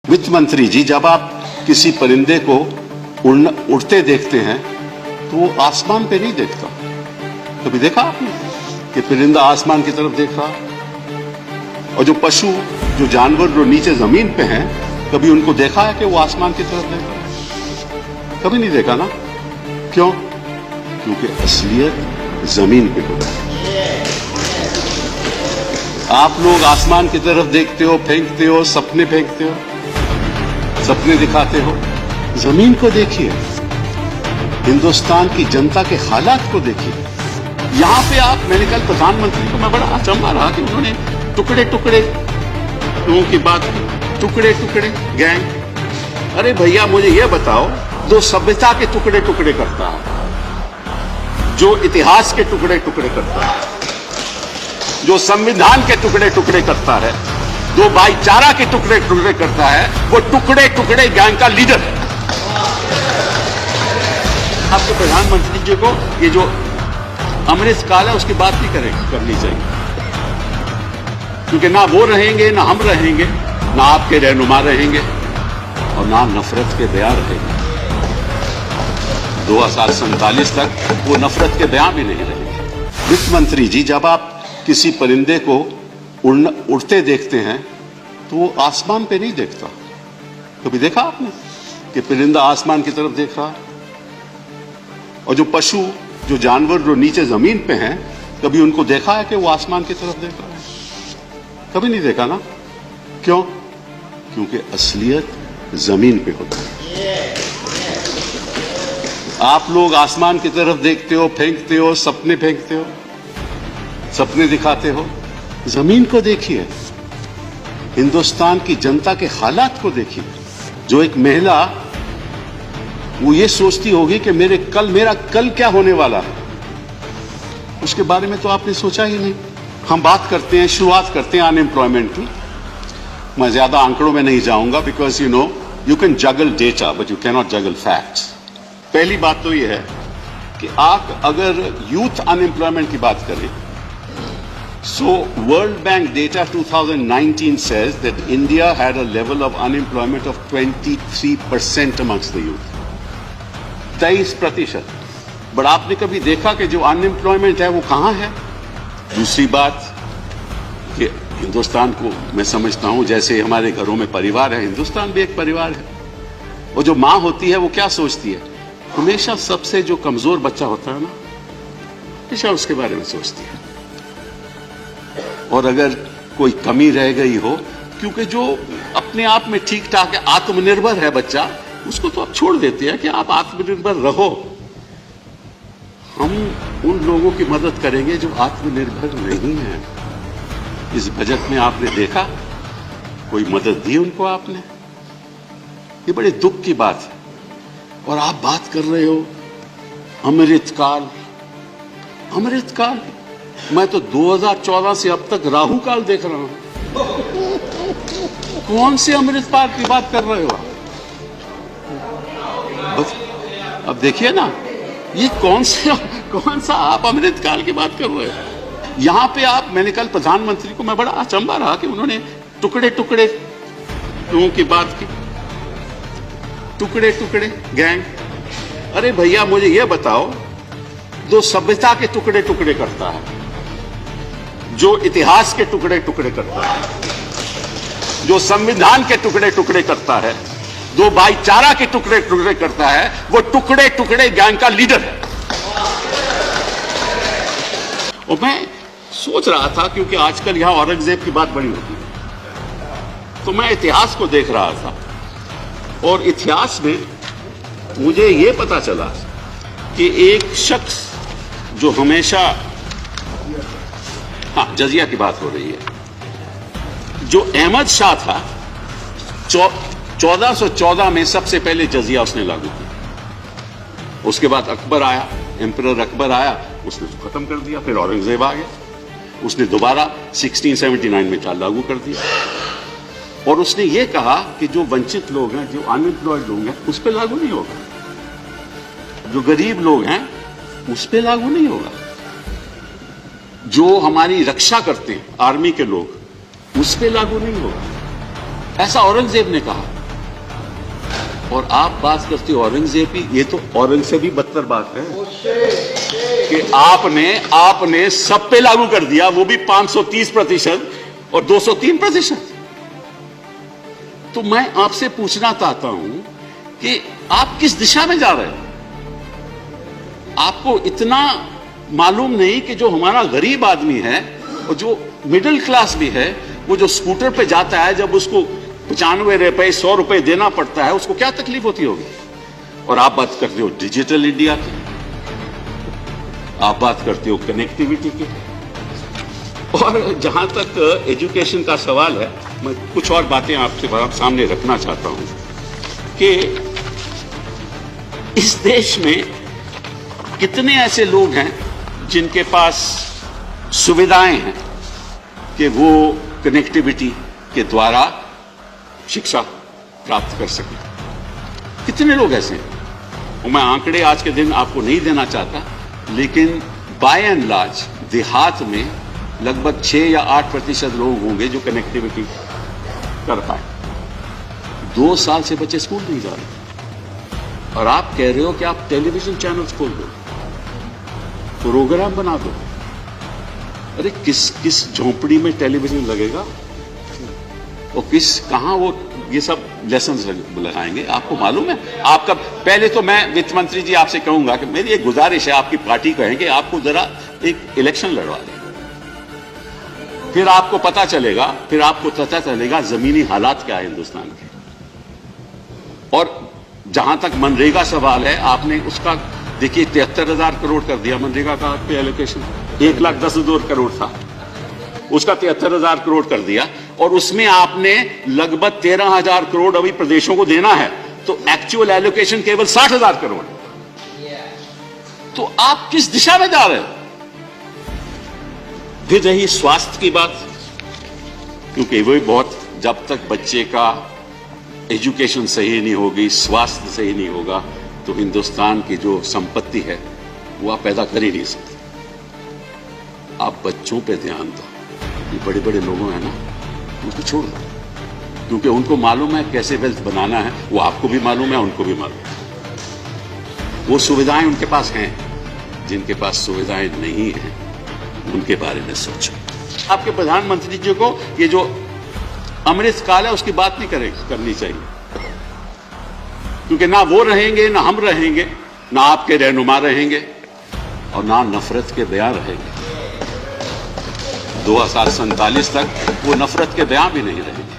वित्त मंत्री जी, जब आप किसी परिंदे को उड़ते देखते हैं तो वो आसमान पे नहीं देखता। कभी देखा आपने कि परिंदा आसमान की तरफ देख रहा? और जो पशु, जो जानवर जो नीचे जमीन पे हैं, कभी उनको देखा है कि वो आसमान की तरफ देख रहा है? कभी नहीं देखा ना। क्यों? क्योंकि असलियत जमीन पे होता है। आप लोग आसमान की तरफ देखते हो, फेंकते हो, सपने फेंकते हो, सपने दिखाते हो। जमीन को देखिए, हिंदुस्तान की जनता के हालात को देखिए। यहां पे मैंने कल प्रधानमंत्री को मैं बड़ा अचंभा रहा कि उन्होंने टुकड़े टुकड़े लोगों की बात की, टुकड़े टुकड़े गैंग। अरे भैया, मुझे यह बताओ, जो सभ्यता के टुकड़े टुकड़े करता है, जो इतिहास के टुकड़े टुकड़े करता है, जो संविधान के टुकड़े टुकड़े करता है, जो भाईचारा के टुकड़े टुकड़े करता है, वो टुकड़े टुकड़े गैंग का लीडर है। आपको प्रधानमंत्री जी को ये जो अमृतकाल है उसकी बात नहीं करनी चाहिए, क्योंकि ना वो रहेंगे, ना हम रहेंगे, ना आपके रहनुमा रहेंगे, और ना नफरत के बयान रहेंगे। 2047 तक वो नफरत के बयान भी नहीं रहेंगे। वित्त मंत्री जी, जब आप किसी परिंदे को उड़ते देखते हैं तो वो आसमान पे नहीं देखता। कभी देखा आपने कि परिंदा आसमान की तरफ देख रहा? और जो पशु, जो जानवर जो नीचे जमीन पे हैं, कभी उनको देखा है कि वो आसमान की तरफ देख रहा है? कभी नहीं देखा ना। क्यों? क्योंकि असलियत जमीन पे होता है। आप लोग आसमान की तरफ देखते हो, फेंकते हो, सपने फेंकते हो, सपने दिखाते हो। जमीन को देखिए, हिंदुस्तान की जनता के हालात को देखिए। जो एक महिला, वो ये सोचती होगी कि मेरा कल क्या होने वाला है, उसके बारे में तो आपने सोचा ही नहीं। हम बात करते हैं, शुरुआत करते हैं अनएम्प्लॉयमेंट की। मैं ज्यादा आंकड़ों में नहीं जाऊंगा, because you can juggle data but you can not juggle facts. पहली बात तो यह है कि आप अगर यूथ अनएम्प्लॉयमेंट की बात करें, so World Bank data 2019 says that India had a level of unemployment of 23% amongst the youth. 23%। But आपने कभी देखा कि जो अनएम्प्लॉयमेंट है वो कहां है? दूसरी बात कि हिंदुस्तान को मैं समझता हूं जैसे हमारे घरों में परिवार है, हिंदुस्तान भी एक परिवार है। और जो मां होती है वो क्या सोचती है? हमेशा सबसे जो कमजोर बच्चा होता है ना, हमेशा उसके बारे में सोचती है। और अगर कोई कमी रह गई हो, क्योंकि जो अपने आप में ठीक ठाक है, आत्मनिर्भर है बच्चा, उसको तो आप छोड़ देते हैं कि आप आत्मनिर्भर रहो। हम उन लोगों की मदद करेंगे जो आत्मनिर्भर नहीं है। इस बजट में आपने देखा कोई मदद दी उनको आपने? ये बड़े दुख की बात है। और आप बात कर रहे हो अमृतकाल। अमृतकाल, मैं तो 2014 से अब तक राहु काल देख रहा हूं। कौन से अमृतकाल की बात कर रहे हो आप? बस अब देखिए ना, ये कौन सा आप अमृतकाल की बात कर रहे हो? यहां पे मैंने कल प्रधानमंत्री को मैं बड़ा अचंभा रहा कि उन्होंने टुकड़े टुकड़े लोगों की बात की, टुकड़े टुकड़े गैंग। अरे भैया, मुझे यह बताओ, जो सभ्यता के टुकड़े टुकड़े करता है, जो इतिहास के टुकड़े टुकड़े करता है, जो संविधान के टुकड़े टुकड़े करता है, जो भाईचारा के टुकड़े टुकड़े करता है, वो टुकड़े टुकड़े गैंग का लीडर है। और मैं सोच रहा था, क्योंकि आजकल यहां औरंगजेब की बात बड़ी होती है, तो मैं इतिहास को देख रहा था, और इतिहास में मुझे यह पता चला कि एक शख्स जो हमेशा, जजिया की बात हो रही है, जो अहमद शाह था, 1414 में सबसे पहले जजिया उसने लागू किया। उसके बाद अकबर आया, एम्परर अकबर आया, उसने खत्म कर दिया। फिर औरंगजेब आ गया, उसने दोबारा 1679 में लागू कर दिया। और उसने ये कहा कि जो वंचित लोग हैं, जो अनएम्प्लॉयड लोग हैं, उस पर लागू नहीं होगा। जो गरीब लोग हैं उस पर लागू नहीं होगा। जो हमारी रक्षा करते हैं, आर्मी के लोग, उस पर लागू नहीं होगा। ऐसा औरंगजेब ने कहा। और आप बात करते हो औरंगजेब की, ये तो औरंगजेब से भी बदतर बात है कि आपने सब पे लागू कर दिया, वो भी 530% और 203%। तो मैं आपसे पूछना चाहता हूं कि आप किस दिशा में जा रहे हैं? आपको इतना मालूम नहीं कि जो हमारा गरीब आदमी है और जो मिडिल क्लास भी है, वो जो स्कूटर पे जाता है, जब उसको 95 रुपए 100 रुपए देना पड़ता है, उसको क्या तकलीफ होती होगी? और आप बात करते हो डिजिटल इंडिया की, आप बात करते हो कनेक्टिविटी की, और जहां तक एजुकेशन का सवाल है, मैं कुछ और बातें आपके सामने रखना चाहता हूं कि इस देश में कितने ऐसे लोग हैं जिनके पास सुविधाएं हैं कि वो कनेक्टिविटी के द्वारा शिक्षा प्राप्त कर सकें। कितने लोग ऐसे हैं? और मैं आंकड़े आज के दिन आपको नहीं देना चाहता, लेकिन बाय एंड लार्ज देहात में लगभग 6 या 8% लोग होंगे जो कनेक्टिविटी कर पाए। 2 साल से बच्चे स्कूल नहीं जा रहे, और आप कह रहे हो कि आप टेलीविजन चैनल्स खोल दो, प्रोग्राम बना दो। अरे किस झोंपड़ी में टेलीविजन लगेगा और कहां वो ये सब लेसन्स लगाएंगे? आपको मालूम है? आपका पहले तो मैं वित्त मंत्री जी आपसे कहूंगा कि मेरी एक गुजारिश है, आपकी पार्टी कहेंगे आपको जरा एक इलेक्शन लड़वा दें, फिर आपको पता चलेगा जमीनी हालात क्या है हिंदुस्तान के। और जहां तक मनरेगा सवाल है, आपने उसका देखिए 73,000 करोड़ कर दिया मनरेगा का पे एलोकेशन। 1,10,000 करोड़ था, उसका 73,000 करोड़ कर दिया, और उसमें आपने लगभग 13,000 करोड़ अभी प्रदेशों को देना है, तो एक्चुअल एलोकेशन केवल 60,000 करोड़। तो आप किस दिशा में जा रहे हो? फिर रही स्वास्थ्य की बात, क्योंकि वो बहुत, जब तक बच्चे का एजुकेशन सही नहीं होगी, स्वास्थ्य सही नहीं होगा, तो हिंदुस्तान की जो संपत्ति है वो आप पैदा कर ही नहीं सकते। आप बच्चों पे ध्यान दो, ये बड़े बड़े लोगों हैं ना, उनको छोड़ दो, क्योंकि उनको मालूम है कैसे वेल्थ बनाना है, वो आपको भी मालूम है, उनको भी मालूम है। वो सुविधाएं उनके पास हैं, जिनके पास सुविधाएं नहीं हैं उनके बारे में सोचो। आपके प्रधानमंत्री जी को ये जो अमृत काल है उसकी बात नहीं करनी चाहिए, क्योंकि ना वो रहेंगे, ना हम रहेंगे, ना आपके रहनुमा रहेंगे, और ना नफरत के बयान रहेंगे। 2047 तक वो नफरत के बयान भी नहीं रहेंगे।